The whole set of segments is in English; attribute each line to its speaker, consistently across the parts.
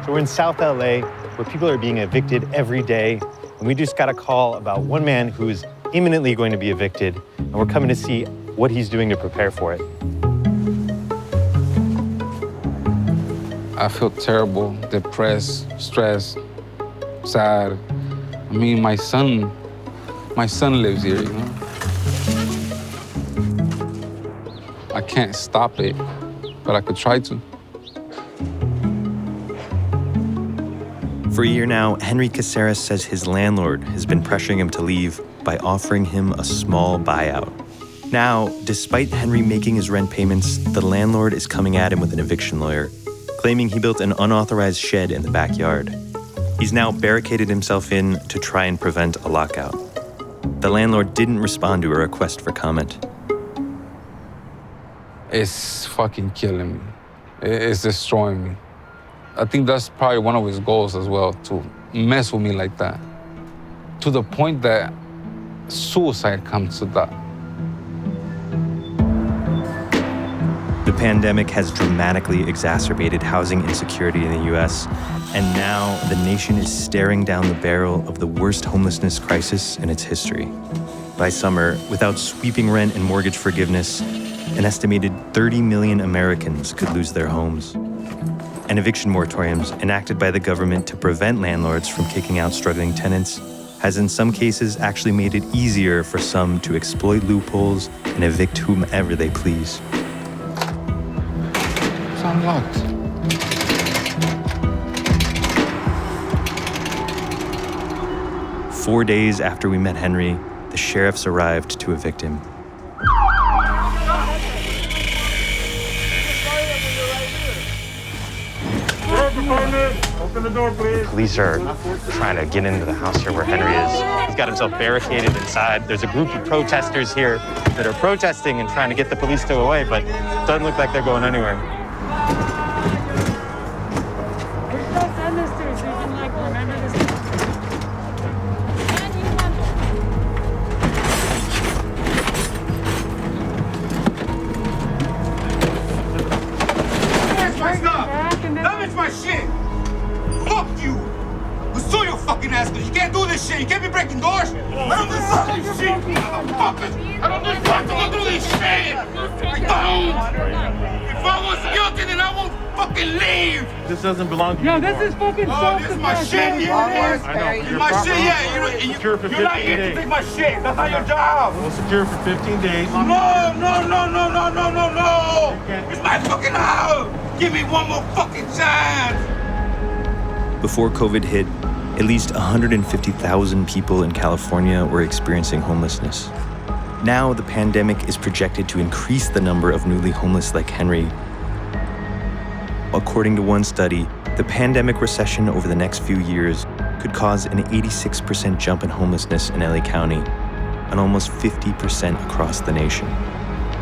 Speaker 1: So we're in South LA, where people are being evicted every day, and we just got a call about one man who's imminently going to be evicted, and we're coming to see what he's doing to prepare for it.
Speaker 2: I feel terrible, depressed, stressed, sad. I mean, my son lives here, you know? I can't stop it, but I could try to.
Speaker 3: For a year now, Henry Caceres says his landlord has been pressuring him to leave by offering him a small buyout. Now, despite Henry making his rent payments, the landlord is coming at him with an eviction lawyer, claiming he built an unauthorized shed in the backyard. He's now barricaded himself in to try and prevent a lockout. The landlord didn't respond to a request for comment.
Speaker 2: It's fucking killing me. It's destroying me. I think that's probably one of his goals as well, to mess with me like that. To the point that suicide comes to that.
Speaker 3: The pandemic has dramatically exacerbated housing insecurity in the US, and now the nation is staring down the barrel of the worst homelessness crisis in its history. By summer, without sweeping rent and mortgage forgiveness, an estimated 30 million Americans could lose their homes. And eviction moratoriums enacted by the government to prevent landlords from kicking out struggling tenants has in some cases actually made it easier for some to exploit loopholes and evict whomever they please.
Speaker 2: It's unlocked.
Speaker 3: Four days after we met Henry, the sheriffs arrived to evict him.
Speaker 1: Open the door, please. Police are trying to get into the house here where Henry is. He's got himself barricaded inside. There's a group of protesters here that are protesting and trying to get the police to go away, but it doesn't look like they're going anywhere.
Speaker 4: Send this to so you can remember this.
Speaker 5: Damage my shit! Fuck you! We'll sue your fucking ass because you can't do this shit. You can't be breaking doors. I don't do fucking shit, motherfuckers. I don't do fucking do this shit. I don't. If I was guilty, then I won't fucking leave.
Speaker 1: This doesn't belong to you.
Speaker 4: No, this is fucking
Speaker 5: this is my shit. Yeah,
Speaker 1: I know.
Speaker 5: it's my shit. Yeah, you're not here to take my shit. That's not your job.
Speaker 1: We'll secure for 15 days.
Speaker 5: No. It's my fucking house. Give me one more fucking chance.
Speaker 3: Before COVID hit, at least 150,000 people in California were experiencing homelessness. Now the pandemic is projected to increase the number of newly homeless like Henry. According to one study, the pandemic recession over the next few years could cause an 86% jump in homelessness in LA County, and almost 50% across the nation,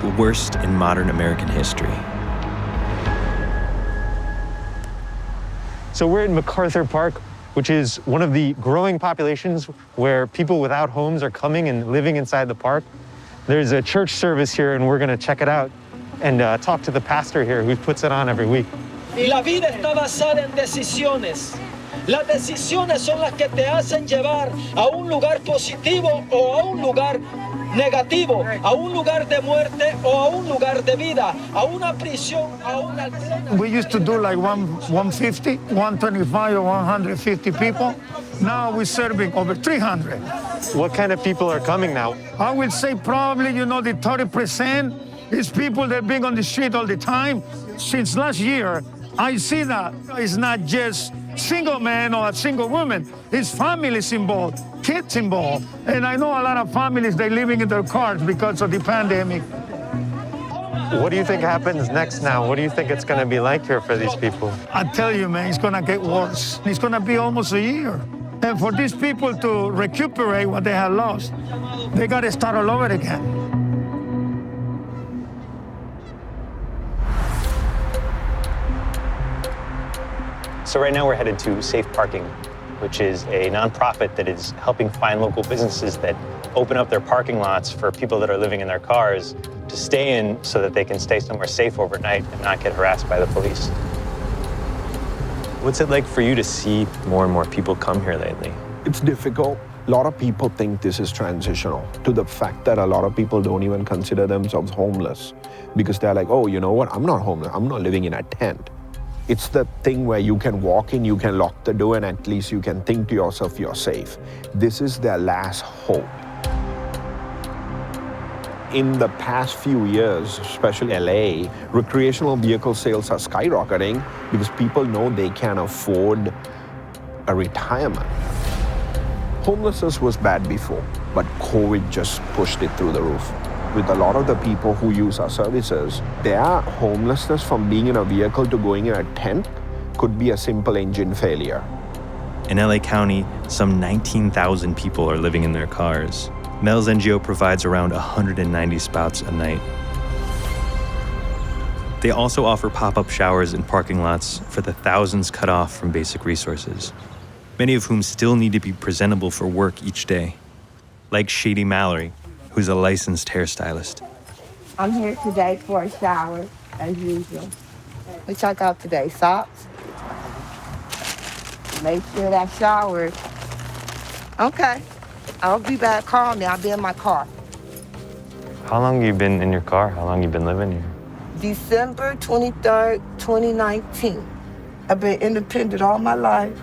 Speaker 3: the worst in modern American history.
Speaker 1: So we're in MacArthur Park, which is one of the growing populations where people without homes are coming and living inside the park. There's a church service here, and we're gonna check it out and talk to the pastor here who puts it on every week.
Speaker 6: Y la vida está basada en decisiones. Las decisiones son las que te hacen llevar a un lugar positivo o a un lugar negativo, a un lugar de muerte o a un lugar de vida, a una prisión, a una...
Speaker 7: We used to do like 150, 125 or 150 people. Now we're serving over 300.
Speaker 1: What kind of people are coming now?
Speaker 7: I will say probably, the 30% is people that have been on the street all the time. Since last year, I see that it's not just single man or a single woman. It's families involved, kids involved. And I know a lot of families, they're living in their cars because of the pandemic.
Speaker 1: What do you think happens next now? What do you think it's going to be like here for these people?
Speaker 7: I tell you, man, it's going to get worse. It's going to be almost a year. And for these people to recuperate what they have lost, they got to start all over again.
Speaker 1: So right now we're headed to Safe Parking, which is a nonprofit that is helping find local businesses that open up their parking lots for people that are living in their cars to stay in so that they can stay somewhere safe overnight and not get harassed by the police.
Speaker 3: What's it like for you to see more and more people come here lately?
Speaker 8: It's difficult. A lot of people think this is transitional, to the fact that a lot of people don't even consider themselves homeless because they're like, oh, you know what? I'm not homeless. I'm not living in a tent. It's the thing where you can walk in, you can lock the door, and at least you can think to yourself you're safe. This is their last hope. In the past few years, especially LA, recreational vehicle sales are skyrocketing because people know they can afford a retirement. Homelessness was bad before, but COVID just pushed it through the roof. With a lot of the people who use our services, their homelessness from being in a vehicle to going in a tent could be a simple engine failure.
Speaker 3: In LA County, some 19,000 people are living in their cars. Mel's NGO provides around 190 spouts a night. They also offer pop-up showers in parking lots for the thousands cut off from basic resources, many of whom still need to be presentable for work each day, like Shady Mallory, who's a licensed hairstylist.
Speaker 9: I'm here today for a shower, as usual. We check out today, socks. Make sure that shower. Okay, I'll be back. Call me, I'll be in my car.
Speaker 3: How long have you been in your car? How long have you been living here?
Speaker 9: December 23rd, 2019. I've been independent all my life.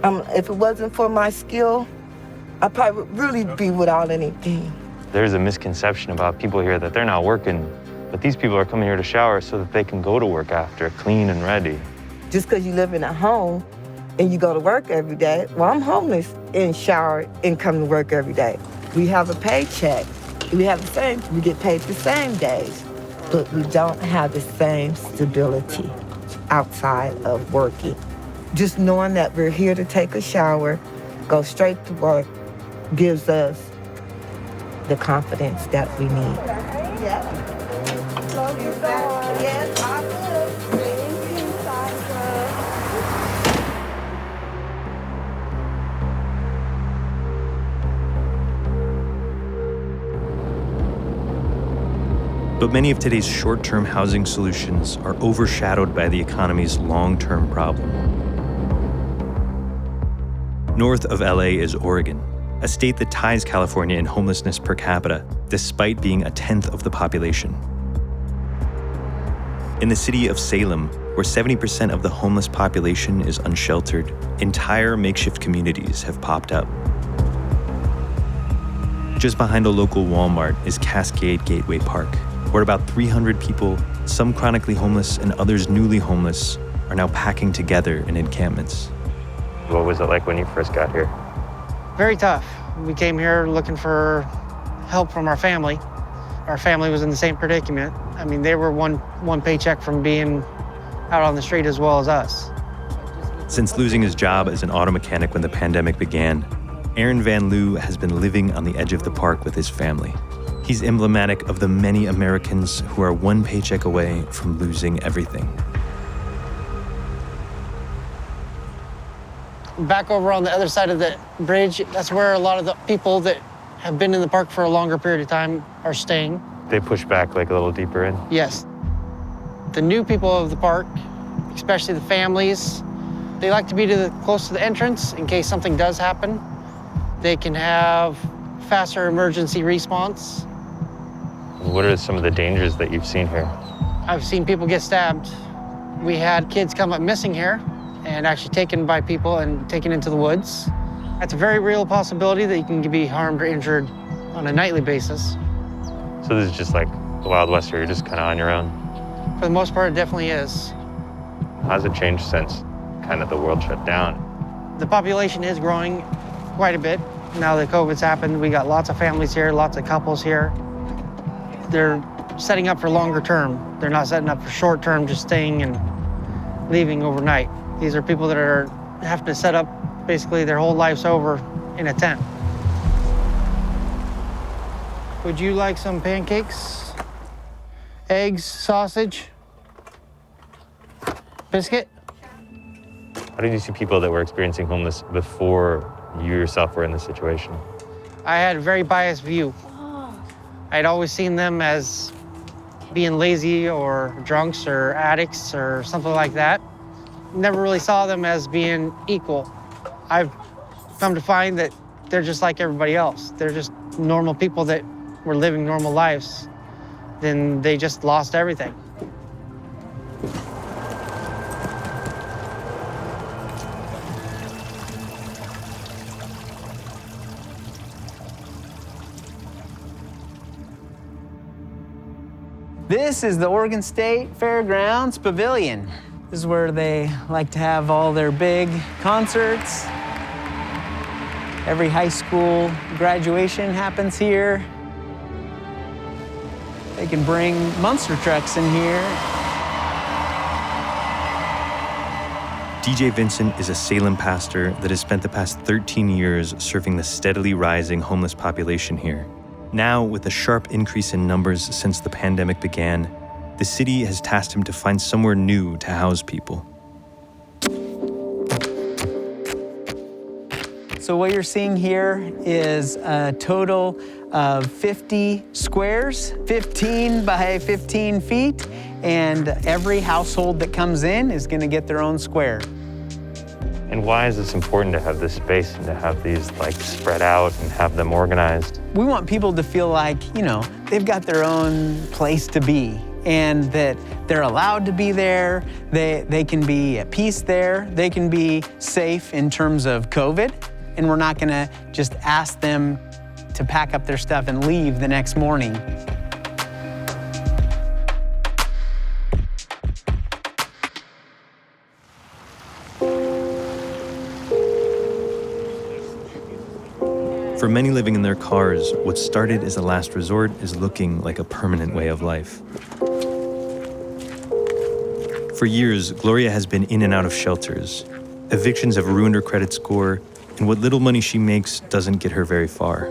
Speaker 9: If it wasn't for my skill, I probably would really be without anything.
Speaker 3: There's a misconception about people here that they're not working, but these people are coming here to shower so that they can go to work after, clean and ready.
Speaker 9: Just because you live in a home and you go to work every day, well, I'm homeless and shower and come to work every day. We have a paycheck. We have the same, we get paid the same days, but we don't have the same stability outside of working. Just knowing that we're here to take a shower, go straight to work, gives us the confidence that we need.
Speaker 3: But many of today's short-term housing solutions are overshadowed by the economy's long-term problem. North of LA is Oregon, a state that ties California in homelessness per capita, despite being a tenth of the population. In the city of Salem, where 70% of the homeless population is unsheltered, entire makeshift communities have popped up. Just behind a local Walmart is Cascade Gateway Park, where about 300 people, some chronically homeless and others newly homeless, are now packing together in encampments. What was it like when you first got here?
Speaker 4: Very tough. We came here looking for help from our family. Our family was in the same predicament. I mean, they were one paycheck from being out on the street as well as us.
Speaker 3: Since losing his job as an auto mechanic when the pandemic began, Aaron Van Loo has been living on the edge of the park with his family. He's emblematic of the many Americans who are one paycheck away from losing everything.
Speaker 4: Back over on the other side of the bridge, that's where a lot of the people that have been in the park for a longer period of time are staying.
Speaker 3: They push back like a little deeper in?
Speaker 4: Yes. The new people of the park, especially the families, they like to be close to the entrance in case something does happen. They can have faster emergency response.
Speaker 3: What are some of the dangers that you've seen here?
Speaker 4: I've seen people get stabbed. We had kids come up missing here and actually taken by people and taken into the woods. That's a very real possibility that you can be harmed or injured on a nightly basis.
Speaker 3: So this is just like the Wild West where you're just kind of on your own?
Speaker 4: For the most part, it definitely is.
Speaker 3: How's it changed since kind of the world shut down?
Speaker 4: The population is growing quite a bit. Now that COVID's happened, we got lots of families here, lots of couples here. They're setting up for longer term. They're not setting up for short term, just staying and leaving overnight. These are people that are having to set up basically their whole lives over in a tent. Would you like some pancakes? Eggs, sausage, biscuit?
Speaker 3: How did you see people that were experiencing homeless before you yourself were in this situation?
Speaker 4: I had a very biased view. I'd always seen them as being lazy or drunks or addicts or something like that. never really saw them as being equal. I've come to find that they're just like everybody else. They're just normal people that were living normal lives. Then they just lost everything.
Speaker 10: This is the Oregon State Fairgrounds Pavilion. This is where they like to have all their big concerts. Every high school graduation happens here. They can bring monster trucks in here.
Speaker 3: DJ Vincent is a Salem pastor that has spent the past 13 years serving the steadily rising homeless population here. Now, with a sharp increase in numbers since the pandemic began, the city has tasked him to find somewhere new to house people.
Speaker 10: So what you're seeing here is a total of 50 squares, 15 by 15 feet, and every household that comes in is going to get their own square.
Speaker 1: And why is this important to have this space and to have these like spread out and have them organized?
Speaker 10: We want people to feel like, they've got their own place to be and that they're allowed to be there. They can be at peace there. They can be safe in terms of COVID. And we're not gonna just ask them to pack up their stuff and leave the next morning.
Speaker 3: For many living in their cars, what started as a last resort is looking like a permanent way of life. For years, Gloria has been in and out of shelters. Evictions have ruined her credit score, and what little money she makes doesn't get her very far.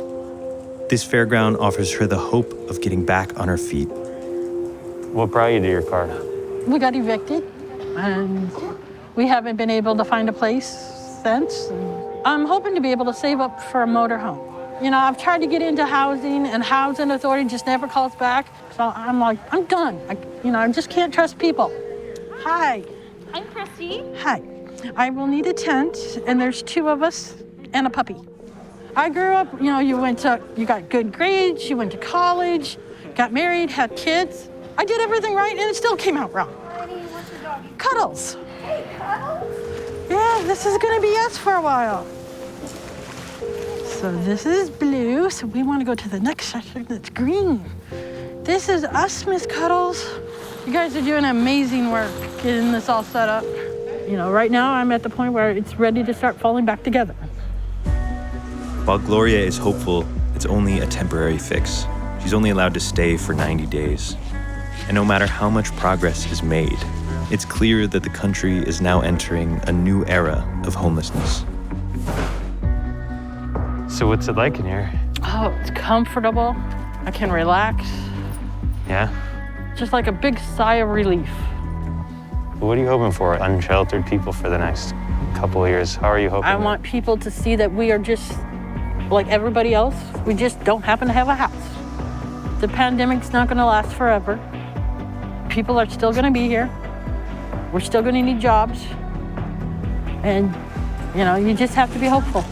Speaker 3: This fairground offers her the hope of getting back on her feet.
Speaker 1: What brought you to your car?
Speaker 11: We got evicted, and we haven't been able to find a place since. I'm hoping to be able to save up for a motorhome. I've tried to get into housing, and housing authority just never calls back. So I'm like, I'm done. I just can't trust people. Hi.
Speaker 12: I'm Christy.
Speaker 11: Hi. I will need a tent, and there's 2 of us and a puppy. I grew up, you got good grades, you went to college, got married, had kids. I did everything right, and it still came out wrong.
Speaker 12: Honey, what's your doggy?
Speaker 11: Cuddles.
Speaker 12: Hey, Cuddles.
Speaker 11: Yeah, this is gonna be us for a while. So this is blue, so we wanna go to the next section that's green. This is us, Miss Cuddles. You guys are doing amazing work getting this all set up. Right now I'm at the point where it's ready to start falling back together.
Speaker 3: While Gloria is hopeful, it's only a temporary fix. She's only allowed to stay for 90 days. And no matter how much progress is made, it's clear that the country is now entering a new era of homelessness.
Speaker 1: So what's it like in here?
Speaker 11: Oh, it's comfortable. I can relax.
Speaker 1: Yeah?
Speaker 11: Just like a big sigh of relief.
Speaker 1: What are you hoping for? Unsheltered people for the next couple of years? How are you hoping?
Speaker 11: I want people to see that we are just like everybody else. We just don't happen to have a house. The pandemic's not gonna last forever. People are still gonna be here. We're still gonna need jobs. And, you just have to be hopeful.